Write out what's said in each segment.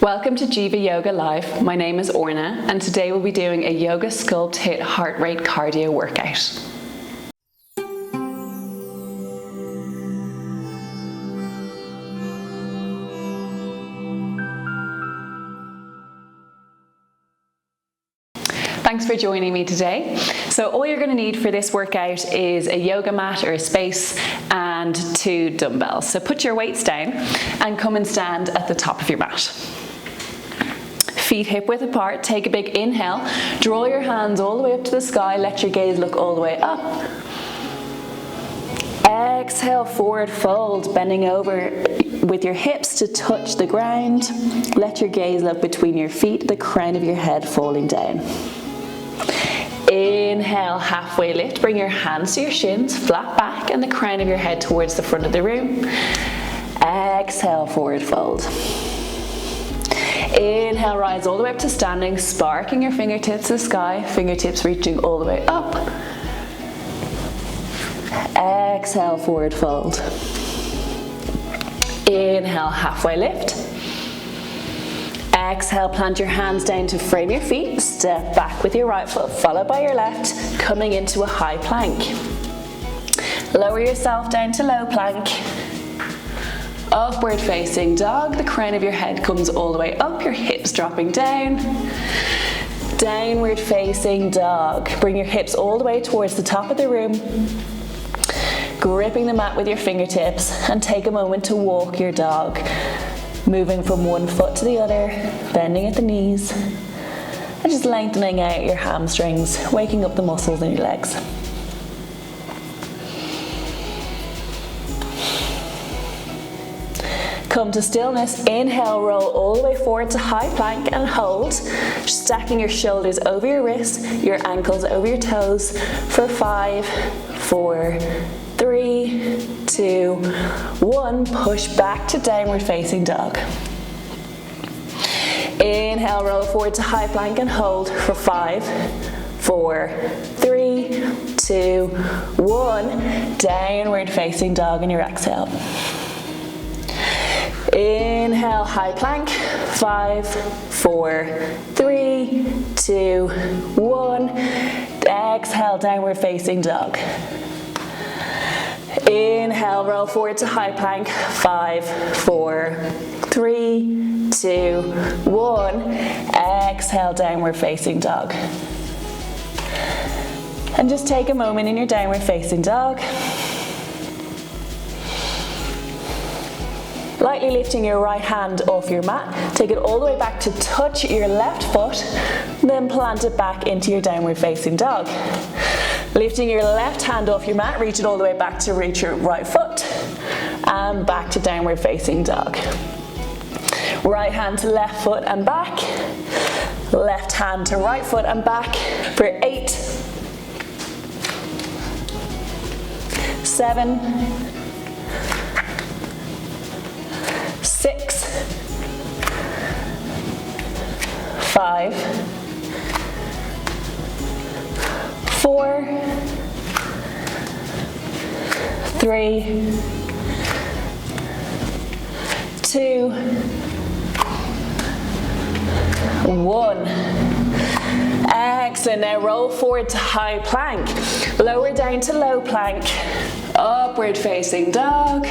Welcome to Jiva Yoga Live. My name is Orna and today we'll be doing a Yoga Sculpt Hiit heart rate cardio workout. Thanks for joining me today. So all you're going to need for this workout is a yoga mat or a space and 2 dumbbells. So put your weights down and come and stand at the top of your mat. Feet hip width apart, take a big inhale, draw your hands all the way up to the sky, let your gaze look all the way up. Exhale, forward fold, bending over with your hips to touch the ground. Let your gaze look between your feet, the crown of your head falling down. Inhale, halfway lift, bring your hands to your shins, flat back and the crown of your head towards the front of the room. Exhale, forward fold. Inhale, rise all the way up to standing, sparking your fingertips to the sky, fingertips reaching all the way up. Exhale, forward fold. Inhale, halfway lift. Exhale, plant your hands down to frame your feet, step back with your right foot, followed by your left, coming into a high plank. Lower yourself down to low plank. Upward facing dog, the crown of your head comes all the way up, your hips dropping down. Downward facing dog, bring your hips all the way towards the top of the room. Gripping the mat with your fingertips and take a moment to walk your dog. Moving from one foot to the other, bending at the knees, and just lengthening out your hamstrings, waking up the muscles in your legs. Come to stillness, inhale, roll all the way forward to high plank and hold, stacking your shoulders over your wrists, your ankles over your toes for 5, 4, 3, 2, 1, push back to downward facing dog. Inhale, roll forward to high plank and hold for 5, 4, 3, 2, 1, downward facing dog in your exhale. Inhale, high plank, 5, 4, 3, 2, 1, exhale, downward facing dog. Inhale, roll forward to high plank, 5, 4, 3, 2, 1, exhale, downward facing dog. And just take a moment in your downward facing dog. Lightly lifting your right hand off your mat, take it all the way back to touch your left foot, then plant it back into your downward facing dog. Lifting your left hand off your mat, reach it all the way back to reach your right foot, and back to downward facing dog. Right hand to left foot and back, left hand to right foot and back for 8, 7, 6, 5, 4, 3, 2, 1. Excellent. Now roll forward to high plank. Lower down to low plank. Upward facing dog.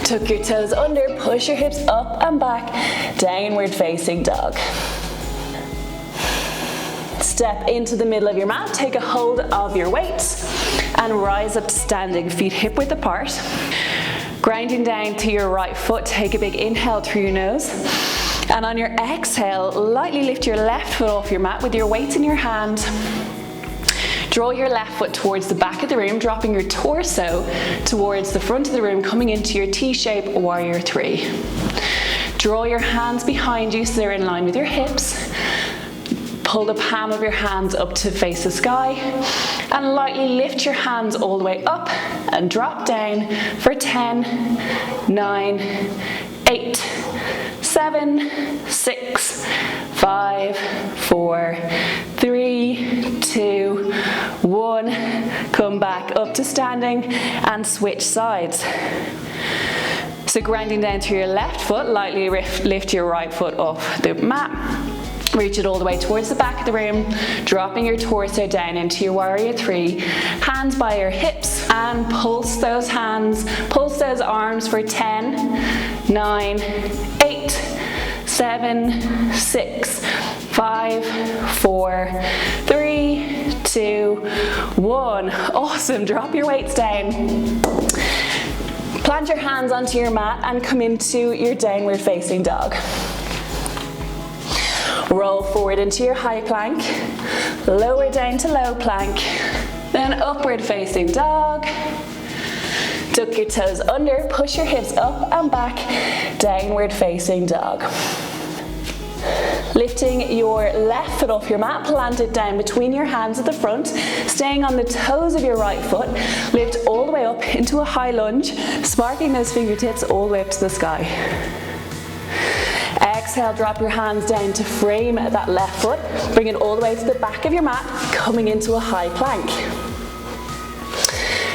Tuck your toes under, push your hips up and back, downward facing dog. Step into the middle of your mat, take a hold of your weights and rise up to standing, feet hip width apart. Grinding down to your right foot, take a big inhale through your nose. And on your exhale, lightly lift your left foot off your mat with your weights in your hand. Draw your left foot towards the back of the room, dropping your torso towards the front of the room, coming into your T-shape warrior 3. Draw your hands behind you so they're in line with your hips. Pull the palm of your hands up to face the sky and lightly lift your hands all the way up and drop down for 10, 9, 8, 7, 6, 5, 4, 3, 2, 1. Come back up to standing and switch sides. So grinding down to your left foot, lightly lift your right foot off the mat. Reach it all the way towards the back of the room, dropping your torso down into your warrior three, hands by your hips, and pulse those hands, pulse those arms for 10, 9, 8, 7, 6, 5, 4, 3, 2, 1. Awesome, drop your weights down. Plant your hands onto your mat and come into your downward facing dog. Roll forward into your high plank, lower down to low plank, then upward facing dog. Tuck your toes under, push your hips up and back, downward facing dog. Lifting your left foot off your mat, plant it down between your hands at the front, staying on the toes of your right foot, lift all the way up into a high lunge, sparking those fingertips all the way up to the sky. Exhale, drop your hands down to frame that left foot. Bring it all the way to the back of your mat, coming into a high plank.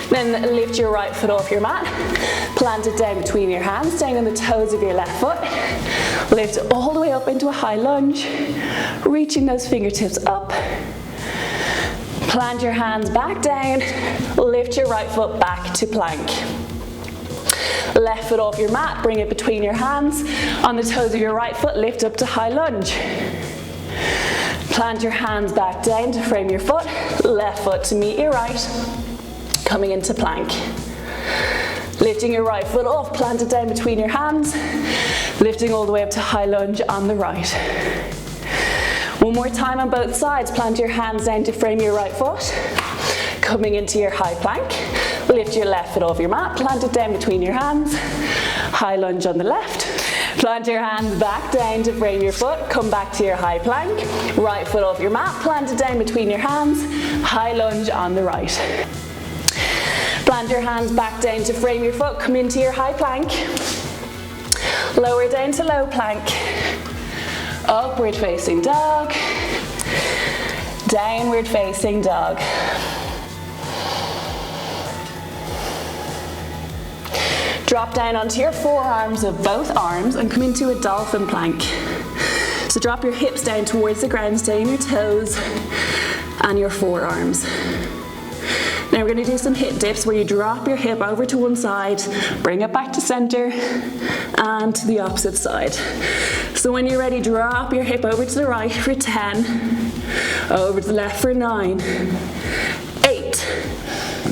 Then lift your right foot off your mat, plant it down between your hands, staying on the toes of your left foot. Lift all the way up into a high lunge, reaching those fingertips up. Plant your hands back down, lift your right foot back to plank. Left foot off your mat, bring it between your hands. On the toes of your right foot, lift up to high lunge. Plant your hands back down to frame your foot. Left foot to meet your right, coming into plank. Lifting your right foot off, plant it down between your hands. Lifting all the way up to high lunge on the right. One more time on both sides, plant your hands down to frame your right foot. Coming into your high plank. Lift your left foot off your mat, plant it down between your hands. High lunge on the left. Plant your hands back down to frame your foot, come back to your high plank. Right foot off your mat, plant it down between your hands. High lunge on the right. Plant your hands back down to frame your foot, come into your high plank. Lower down to low plank. Upward facing dog. Downward facing dog. Drop down onto your forearms of both arms and come into a dolphin plank. So drop your hips down towards the ground, stay in your toes and your forearms. Now we're going to do some hip dips where you drop your hip over to one side, bring it back to center and to the opposite side. So when you're ready, drop your hip over to the right for 10, over to the left for 9, 8,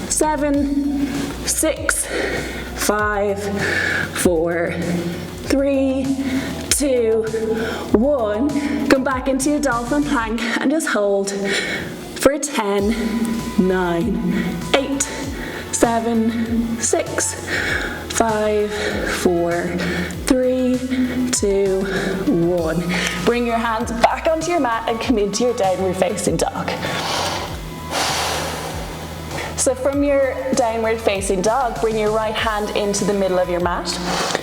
7, 6, 5, 4, 3, 2, 1. Come back into your dolphin plank and just hold for 10, 9, 8, 7, 6, 5, 4, 3, 2, 1. Bring your hands back onto your mat and come into your downward facing dog. So from your downward facing dog, bring your right hand into the middle of your mat.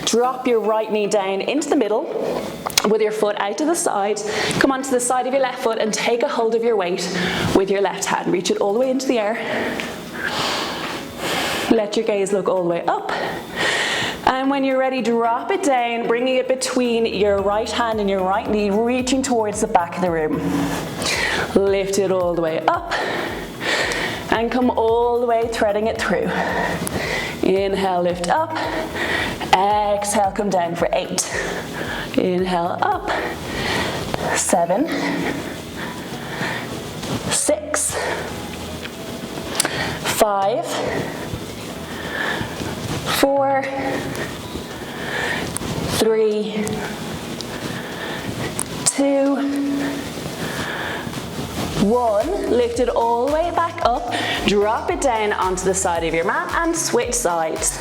Drop your right knee down into the middle with your foot out to the side. Come onto the side of your left foot and take a hold of your weight with your left hand. Reach it all the way into the air. Let your gaze look all the way up. And when you're ready, drop it down, bringing it between your right hand and your right knee, reaching towards the back of the room. Lift it all the way up. And come all the way, threading it through. Inhale, lift up. Exhale, come down for 8. Inhale, up. 7, 6, 5, 4, 3, 2, 1, lift it all the way back up, drop it down onto the side of your mat and switch sides.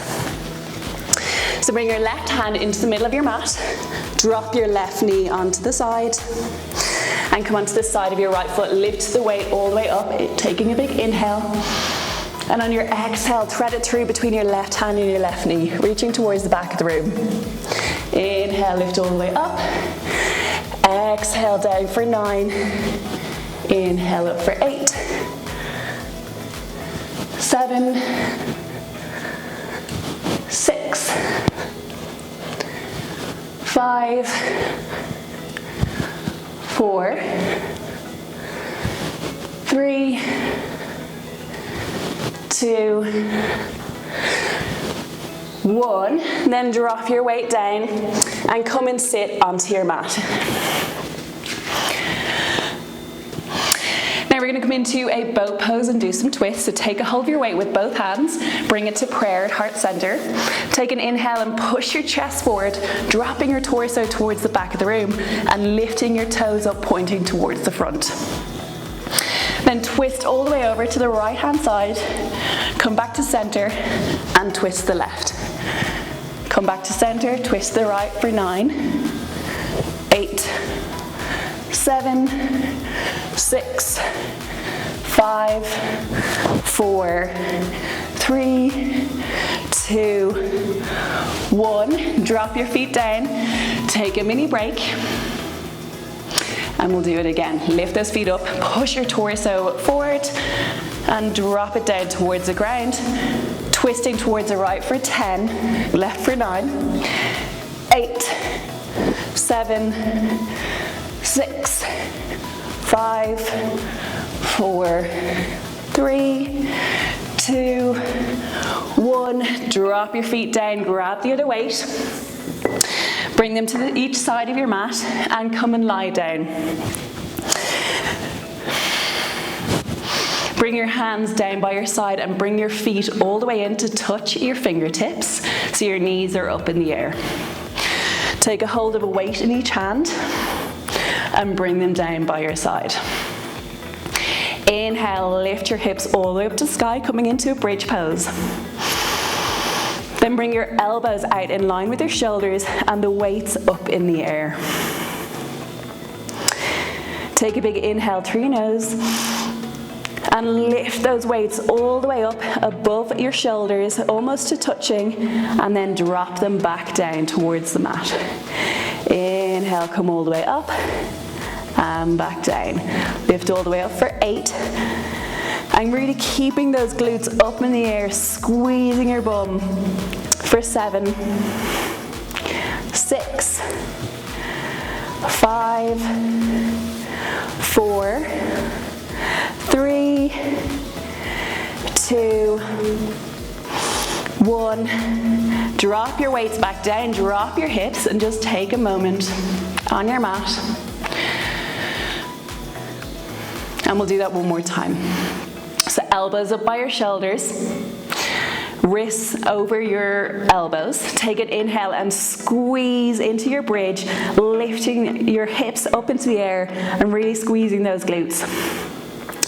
So bring your left hand into the middle of your mat, drop your left knee onto the side and come onto the side of your right foot, lift the weight all the way up, taking a big inhale. And on your exhale, thread it through between your left hand and your left knee, reaching towards the back of the room. Inhale, lift all the way up. Exhale, down for 9. Inhale, up for 8. 7, 6, 5, 4, 3, 2, 1. Then drop your weight down and come and sit onto your mat. Now we're going to come into a boat pose and do some twists. So take a hold of your weight with both hands, bring it to prayer at heart center. Take an inhale and push your chest forward, dropping your torso towards the back of the room and lifting your toes up, pointing towards the front. Then twist all the way over to the right hand side, come back to center and twist the left. Come back to center, twist the right for 9, 8, 7, 6, 5, 4, 3, 2, 1. Drop your feet down, take a mini break, and we'll do it again. Lift those feet up, push your torso forward, and drop it down towards the ground. Twisting towards the right for 10, left for 9, 8, 7, 6, 5, 4, 3, 2, 1. Drop your feet down, grab the other weight. Bring them to each side of your mat and come and lie down. Bring your hands down by your side and bring your feet all the way in to touch your fingertips so your knees are up in the air. Take a hold of a weight in each hand and bring them down by your side. Inhale, lift your hips all the way up to the sky, coming into a bridge pose. Then bring your elbows out in line with your shoulders and the weights up in the air. Take a big inhale through your nose and lift those weights all the way up above your shoulders, almost to touching, and then drop them back down towards the mat. Inhale, come all the way up and back down. Lift all the way up for 8. I'm really keeping those glutes up in the air, squeezing your bum for 7, 6, 5, 4, 3, 2, 1. Drop your weights back down, drop your hips, and just take a moment on your mat. And we'll do that one more time. So elbows up by your shoulders, wrists over your elbows. Take an inhale and squeeze into your bridge, lifting your hips up into the air and really squeezing those glutes.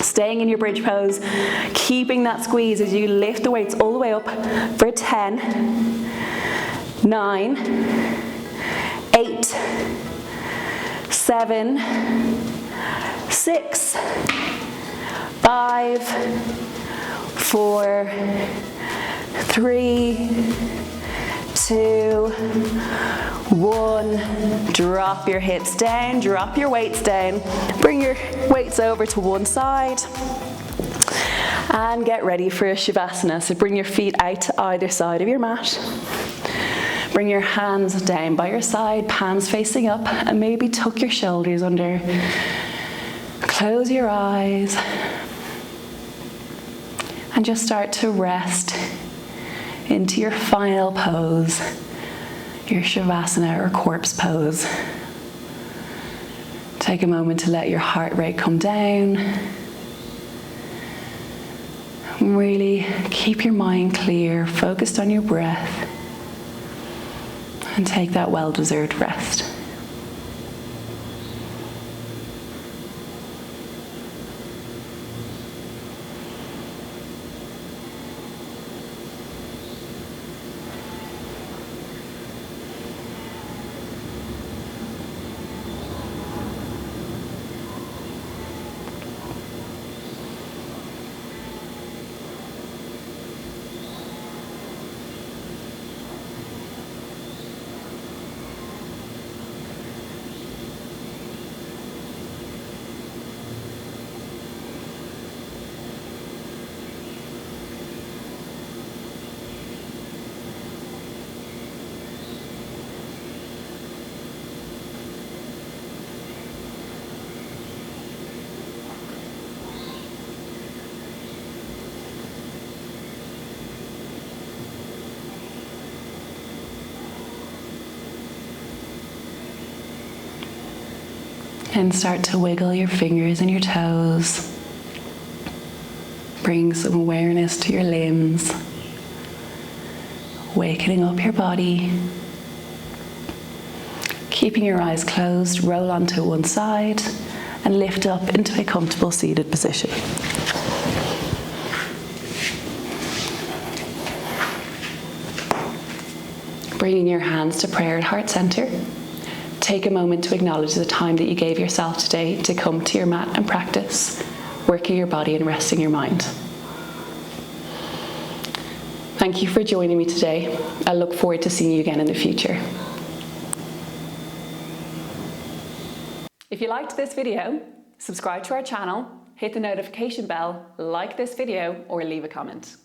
Staying in your bridge pose, keeping that squeeze as you lift the weights all the way up for 10, 9, 8, 7, 6, 5, 4, 3, 2, 1. Drop your hips down, drop your weights down. Bring your weights over to one side. And get ready for a Shavasana. So bring your feet out to either side of your mat. Bring your hands down by your side, palms facing up, and maybe tuck your shoulders under. Close your eyes. And just start to rest into your final pose, your Shavasana or corpse pose. Take a moment to let your heart rate come down. Really keep your mind clear, focused on your breath, and take that well-deserved rest. And start to wiggle your fingers and your toes. Bring some awareness to your limbs. Wakening up your body. Keeping your eyes closed, roll onto one side and lift up into a comfortable seated position. Bringing your hands to prayer at heart center. Take a moment to acknowledge the time that you gave yourself today to come to your mat and practice, working your body and resting your mind. Thank you for joining me today. I look forward to seeing you again in the future. If you liked this video, subscribe to our channel, hit the notification bell, like this video, or leave a comment.